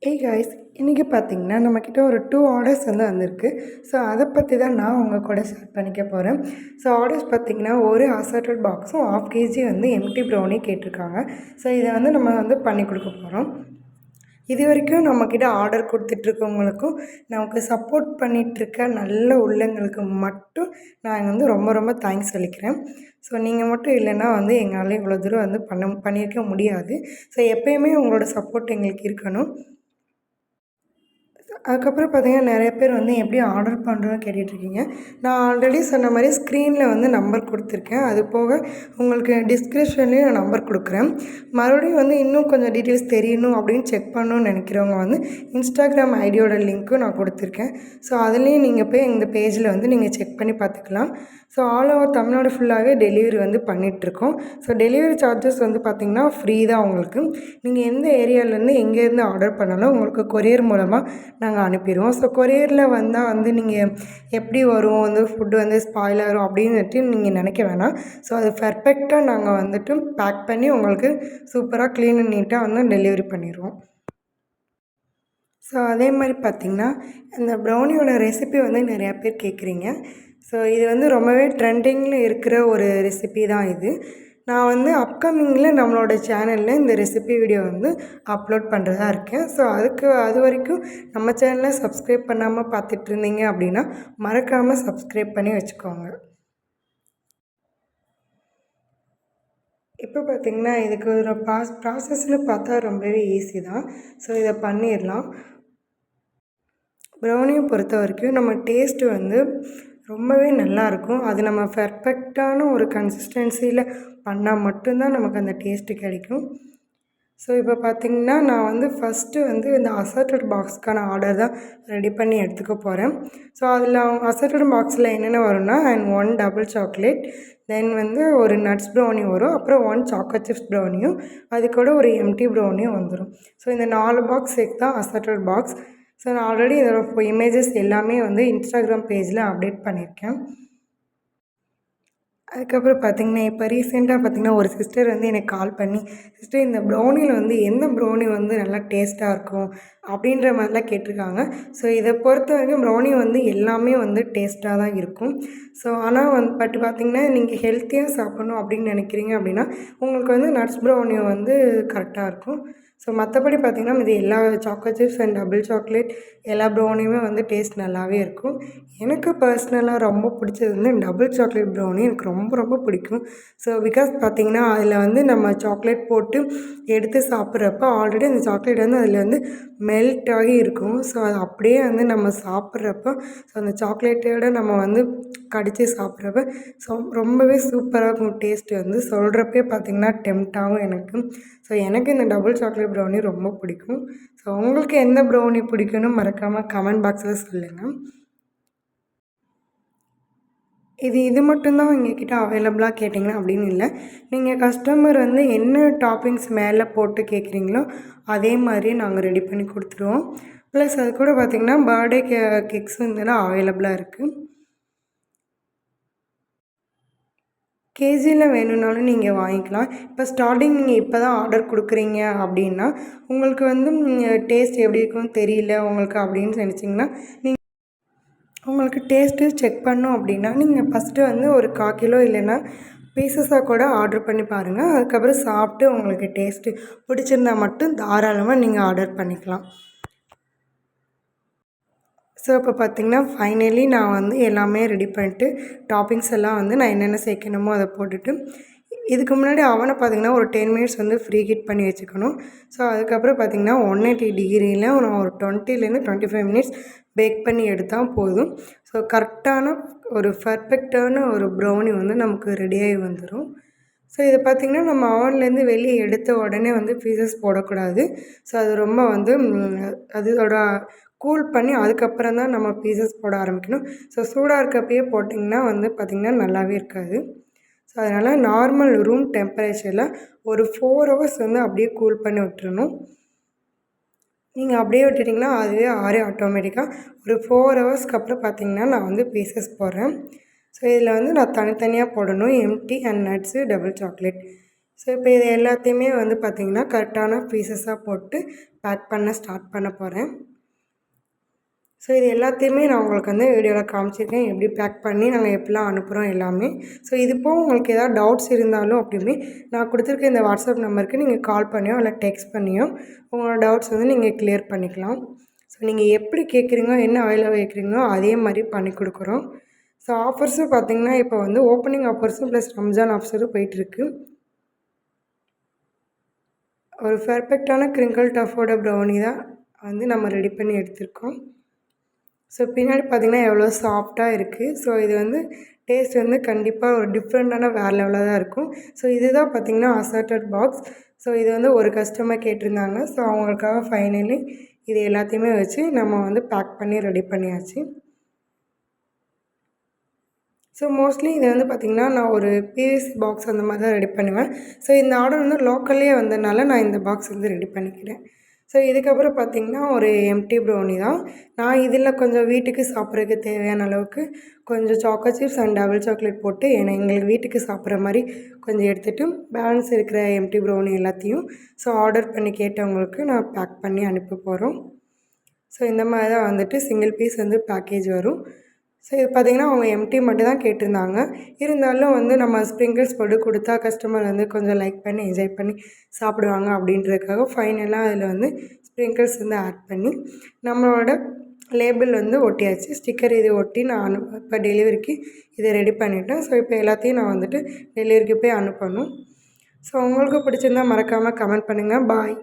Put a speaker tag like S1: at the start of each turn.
S1: Guys, இன்றைக்கி பார்த்தீங்கன்னா நம்மக்கிட்ட ஒரு 2 ஆர்டர்ஸ் வந்திருக்கு. ஸோ அதை பற்றி தான் நான் உங்கள் கூட ஷேர் பண்ணிக்க போகிறேன். ஸோ ஆர்டர்ஸ் பார்த்திங்கன்னா ஒரு அசார்ட்டட் பாக்ஸும் 1/2 kg எம்டி ப்ரௌனி கேட்டிருக்காங்க. ஸோ இதை நம்ம பண்ணி கொடுக்க போகிறோம். இது வரைக்கும் நம்மக்கிட்ட ஆர்டர் கொடுத்துட்ருக்கவங்களுக்கும் நமக்கு சப்போர்ட் பண்ணிகிட்ருக்க நல்ல உள்ளங்களுக்கு மட்டும் நான் ரொம்ப ரொம்ப தேங்க்ஸ் சொல்லிக்கிறேன். ஸோ நீங்கள் மட்டும் இல்லைன்னா எங்களால் இவ்வளோ தூரம் பண்ணியிருக்க முடியாது. ஸோ எப்போயுமே உங்களோட சப்போர்ட் எங்களுக்கு இருக்கணும். அதுக்கப்புறம் பார்த்திங்கன்னா நிறைய பேர் எப்படி ஆர்டர் பண்ணுறோன்னு கேட்டுட்ருக்கீங்க. நான் ஆல்ரெடி சொன்ன மாதிரி ஸ்க்ரீனில் நம்பர் கொடுத்துருக்கேன். அது போக உங்களுக்கு டிஸ்கிரிப்ஷன்லேயும் நான் நம்பர் கொடுக்குறேன். மறுபடியும் இன்னும் கொஞ்சம் டீட்டெயில்ஸ் தெரியணும் அப்படின்னு செக் பண்ணணும்னு நினைக்கிறவங்க இன்ஸ்டாகிராம் ஐடியோட லிங்க்கும் நான் கொடுத்துருக்கேன். ஸோ அதுலேயும் நீங்கள் போய் இந்த பேஜில் நீங்கள் செக் பண்ணி பார்த்துக்கலாம். ஸோ ஆல் ஓவர் தமிழ்நாடு ஃபுல்லாகவே டெலிவரி பண்ணிகிட்ருக்கோம். ஸோ டெலிவரி சார்ஜஸ் பார்த்திங்கன்னா ஃப்ரீ தான் உங்களுக்கு. நீங்கள் எந்த ஏரியாவிலேருந்து எங்கேருந்து ஆர்டர் பண்ணாலும் உங்களுக்கு கொரியர் மூலமாக நாங்கள் அனுப்பிடுவோம். ஸோ கொரியரில் வந்தால் நீங்கள் எப்படி வரும் ஃபுட்டு ஸ்பாயில் ஆகிரும் அப்படின்னுட்டு நீங்கள் நினைக்க வேணாம். ஸோ அது பர்ஃபெக்டாக நாங்கள் பேக் பண்ணி உங்களுக்கு சூப்பராக க்ளீன் அண்ட் நீட்டாக டெலிவரி பண்ணிடுவோம். ஸோ அதே மாதிரி பார்த்திங்கன்னா இந்த ப்ரௌனியோட ரெசிபி நிறையா பேர் கேட்குறீங்க. ஸோ இது ரொம்பவே ட்ரெண்டிங்கில் இருக்கிற ஒரு ரெசிபி தான் இது. நான் அப்கமிங்கில் நம்மளோட சேனலில் இந்த ரெசிபி வீடியோ அப்லோட் பண்ணுறதா இருக்கேன். ஸோ அது வரைக்கும் நம்ம சேனலை சப்ஸ்கிரைப் பண்ணாமல் பார்த்துட்ருந்தீங்க அப்படின்னா மறக்காமல் சப்ஸ்கிரைப் பண்ணி வச்சுக்கோங்க. இப்போ பார்த்திங்கன்னா இதுக்கு ஒரு ப்ராசஸ்னு பார்த்தா ரொம்பவே ஈஸி தான். ஸோ இதை பண்ணிடலாம். ப்ரௌனியை பொறுத்த வரைக்கும் நம்ம டேஸ்ட்டு ரொம்பவே நல்லாயிருக்கும். அது நம்ம பர்ஃபெக்டான ஒரு கன்சிஸ்டன்சியில் பண்ணால் மட்டும்தான் நமக்கு அந்த டேஸ்ட்டு கிடைக்கும். ஸோ இப்போ பார்த்திங்கன்னா நான் ஃபஸ்ட்டு இந்த அசார்ட்டட் பாக்ஸ்க்கான ஆர்டர் தான் ரெடி பண்ணி எடுத்துக்க போகிறேன். ஸோ அதில் அசார்ட்டட் பாக்ஸில் என்னென்ன வரும்னா 1 டபுள் சாக்லேட், தென் ஒரு நட்ஸ் ப்ரௌனி வரும், அப்புறம் 1 சாக்கோ சிப்ஸ் ப்ரௌனியும், அது கூட ஒரு எம்டி ப்ரௌனியும் வந்துடும். ஸோ இந்த 4 பாக்ஸ் சேர்த்து தான் அசார்ட்டட் பாக்ஸ். ஸோ நான் ஆல்ரெடி இதோட இமேஜஸ் எல்லாமே இன்ஸ்டாகிராம் பேஜில் அப்டேட் பண்ணியிருக்கேன். அதுக்கப்புறம் பார்த்திங்கன்னா இப்போ ரீசெண்டாக பார்த்திங்கன்னா ஒரு சிஸ்டர் எனக்கு கால் பண்ணி, சிஸ்டர் இந்த ப்ரௌனியில் எந்த ப்ரௌனி நல்லா டேஸ்ட்டாக இருக்கும் அப்படின்ற மாதிரிலாம் கேட்டிருக்காங்க. ஸோ இதை பொறுத்த வரைக்கும் ப்ரௌனி எல்லாமே டேஸ்ட்டாக தான் இருக்கும். ஸோ ஆனால் பட் பார்த்திங்கன்னா நீங்கள் ஹெல்த்தியாக சாப்பிட்ணும் அப்படின்னு நினைக்கிறீங்க அப்படின்னா உங்களுக்கு நட்ஸ் ப்ரௌனி கரெக்டாக இருக்கும். ஸோ மற்றபடி பார்த்திங்கன்னா இது எல்லா choco chips and double chocolate எல்லா ப்ரௌனியுமே டேஸ்ட் நல்லாவே இருக்கும். எனக்கு பர்சனலாக ரொம்ப பிடிச்சது டபுள் சாக்லேட் ப்ரௌனி எனக்கு ரொம்ப ரொம்ப பிடிக்கும். ஸோ பிகாஸ் பார்த்திங்கன்னா அதில் நம்ம சாக்லேட் போட்டு எடுத்து சாப்பிட்றப்ப ஆல்ரெடி அந்த சாக்லேட் அதில் மெல்ட் ஆகி இருக்கும். ஸோ அது அப்படியே நம்ம சாப்பிட்றப்ப ஸோ அந்த சாக்லேட்டோட நம்ம கடித்து சாப்பிட்றப்ப ஸோ ரொம்பவே சூப்பராக இருக்கும் டேஸ்ட்டு சொல்கிறப்பே பார்த்திங்கன்னா டெம்ட்டாகவும் எனக்கு. ஸோ எனக்கு இந்த டபுள் சாக்லேட் ப்ரௌனி ரொம்ப பிடிக்கும். ஸோ உங்களுக்கு எந்த ப்ரௌனி பிடிக்குன்னு மறக்காமல் கமெண்ட் பாக்ஸில் சொல்லுங்கள். இது மட்டும்தான் எங்ககிட்ட அவைலபிளாக கேட்டிங்கன்னா அப்படின்னு இல்லை. நீங்கள் கஸ்டமர் என்ன டாப்பிங்ஸ் மேலே போட்டு கேட்குறீங்களோ அதே மாதிரி நாங்கள் ரெடி பண்ணி கொடுத்துருவோம். ப்ளஸ் அது கூட பார்த்திங்கன்னா பர்த்டே கேக்ஸும் இதெல்லாம் அவைலபிளாக இருக்குது. கேஜியில் வேணும்னாலும் நீங்கள் வாங்கிக்கலாம். இப்போ ஸ்டார்டிங் நீங்கள் இப்போ தான் ஆர்டர் கொடுக்குறீங்க அப்படின்னா உங்களுக்கு டேஸ்ட் எப்படி இருக்குன்னு தெரியல உங்களுக்கு அப்படின்னு நினச்சிங்கன்னா உங்களுக்கு டேஸ்ட்டு செக் பண்ணோம் அப்படின்னா நீங்கள் ஃபஸ்ட்டு ஒரு 1/4 கிலோ இல்லைன்னா பீசஸாக கூட ஆர்டர் பண்ணி பாருங்கள். அதுக்கப்புறம் சாப்பிட்டு உங்களுக்கு டேஸ்ட்டு பிடிச்சிருந்தா மட்டும் தாராளமாக நீங்கள் ஆர்டர் பண்ணிக்கலாம். ஸோ இப்போ பார்த்திங்கன்னா ஃபைனலி நான் எல்லாமே ரெடி பண்ணிட்டு டாப்பிங்ஸ் எல்லாம் நான் என்னென்ன சேர்க்கணுமோ அதை போட்டுட்டு இதுக்கு முன்னாடி அவனை பார்த்திங்கன்னா ஒரு 10 மினிட்ஸ் ஃப்ரீ ஹீட் பண்ணி வச்சுக்கணும். ஸோ அதுக்கப்புறம் பார்த்திங்கன்னா 180 டிகிரியில் ஒரு 20லேருந்து 25 மினிட்ஸ் பேக் பண்ணி எடுத்தால் போதும். ஸோ கரெக்டான ஒரு பர்ஃபெக்டான ஒரு ப்ரௌனி நமக்கு ரெடியாகி வந்துடும். ஸோ இதை பார்த்திங்கன்னா நம்ம அவன்லேருந்து வெளியே எடுத்த உடனே பீசஸ் போடக்கூடாது. ஸோ அது ரொம்ப அதோட கூல் பண்ணி அதுக்கப்புறம் தான் நம்ம பீசஸ் போட ஆரம்பிக்கணும். ஸோ சூடாக இருக்கப்பயே போட்டிங்கன்னா பார்த்திங்கன்னா நல்லாவே இருக்காது. ஸோ அதனால் நார்மல் ரூம் டெம்பரேச்சரில் ஒரு 4 ஹவர்ஸ் அப்படியே கூல் பண்ணி விட்டுறணும். நீங்கள் அப்படியே விட்டுட்டிங்கன்னா அதுவே ஆட்டோமேட்டிக்காக ஒரு 4 ஹவர்ஸ்க்கு அப்புறம் பார்த்திங்கன்னா நான் பீசஸ் போடுறேன். ஸோ இதில் நான் தனித்தனியாக போடணும், empty and nuts double chocolate. So இப்போ இது எல்லாத்தையுமே பார்த்திங்கன்னா கரெக்டான பீசஸாக போட்டு பேக் பண்ண ஸ்டார்ட் பண்ண போகிறேன். ஸோ இது எல்லாத்தையுமே நான் உங்களுக்கு வந்து வீடியோவில் காமிச்சிருக்கேன், எப்படி பேக் பண்ணி நாங்கள் எப்படிலாம் அனுப்புகிறோம் எல்லாமே. ஸோ இது போக உங்களுக்கு ஏதாவது டவுட்ஸ் இருந்தாலும் அப்படியுமே நான் கொடுத்துருக்க இந்த வாட்ஸ்அப் நம்பருக்கு நீங்கள் கால் பண்ணியோ இல்லை டெக்ஸ்ட் பண்ணியோ உங்களோட டவுட்ஸ் வந்து நீங்கள் கிளியர் பண்ணிக்கலாம். ஸோ நீங்கள் எப்படி கேட்குறீங்களோ, என்ன ஆயிலில் கேட்குறீங்களோ அதே மாதிரி பண்ணி கொடுக்குறோம். ஸோ ஆஃபர்ஸும் பார்த்திங்கன்னா இப்போ வந்து ஓப்பனிங் ஆஃபர்ஸும் ப்ளஸ் ரம்ஜான் ஆஃபர்ஸும் போயிட்டுருக்கு. ஒரு பெர்ஃபெக்டான கிரிங்கிள் டஃபோட ப்ரௌனி தான் வந்து நம்ம ரெடி பண்ணி எடுத்திருக்கோம். ஸோ பின்னாடி பார்த்திங்கன்னா எவ்வளோ சாஃப்டாக இருக்குது. ஸோ இது வந்து டேஸ்ட் வந்து கண்டிப்பாக ஒரு டிஃப்ரெண்ட்டான வேறு லெவலில் தான் இருக்கும். ஸோ இதுதான் பார்த்திங்கன்னா அசார்ட்டட் பாக்ஸ். ஸோ இது வந்து ஒரு கஸ்டமர் கேட்டிருந்தாங்க. ஸோ அவங்களுக்காக ஃபைனலி இது எல்லாத்தையுமே வச்சு நம்ம வந்து பேக் பண்ணி ரெடி பண்ணியாச்சு. ஸோ மோஸ்ட்லி இது வந்து பார்த்திங்கன்னா நான் ஒரு பிவிசி பாக்ஸ் அந்த மாதிரி தான் ரெடி பண்ணுவேன். ஸோ இந்த ஆர்டர் வந்து லோக்கல்லே வந்ததுனால நான் இந்த பாக்ஸ் வந்து ரெடி பண்ணிக்கிறேன். ஸோ இதுக்கப்புறம் பார்த்திங்கன்னா ஒரு எம்டி ப்ரௌனி தான். நான் இதில் கொஞ்சம் வீட்டுக்கு சாப்பிட்றதுக்கு தேவையான அளவுக்கு கொஞ்சம் choco chips and double chocolate போட்டு எங்களுக்கு வீட்டுக்கு சாப்பிட்ற மாதிரி கொஞ்சம் எடுத்துகிட்டு பேலன்ஸ் இருக்கிற எம்டி ப்ரௌனி எல்லாத்தையும் ஸோ ஆர்டர் பண்ணி கேட்டவங்களுக்கு நான் பேக் பண்ணி அனுப்ப போகிறோம். ஸோ இந்த மாதிரி தான் வந்துட்டு சிங்கிள் பீஸ் வந்து பேக்கேஜ் வரும். ஸோ இது பார்த்திங்கன்னா அவங்க எம்டி மட்டும் தான் கேட்டிருந்தாங்க. இருந்தாலும் வந்து நம்ம ஸ்ப்ரிங்கிள்ஸ் போட்டு கொடுத்தா கஸ்டமர் வந்து கொஞ்சம் லைக் பண்ணி என்ஜாய் பண்ணி சாப்பிடுவாங்க அப்படின்றதுக்காக ஃபைனலாக அதில் வந்து ஸ்ப்ரிங்கிள்ஸ் வந்து ஆட் பண்ணி நம்மளோட லேபிள் வந்து ஒட்டியாச்சு. ஸ்டிக்கர் இது ஒட்டி நான் இப்போ டெலிவரிக்கு இதை ரெடி பண்ணிட்டேன். ஸோ இப்போ எல்லாத்தையும் நான் வந்துட்டு டெலிவரிக்கு போய் அனுப்பணும். ஸோ உங்களுக்கு பிடிச்சிருந்தால் மறக்காமல் கமெண்ட் பண்ணுங்கள். பாய்.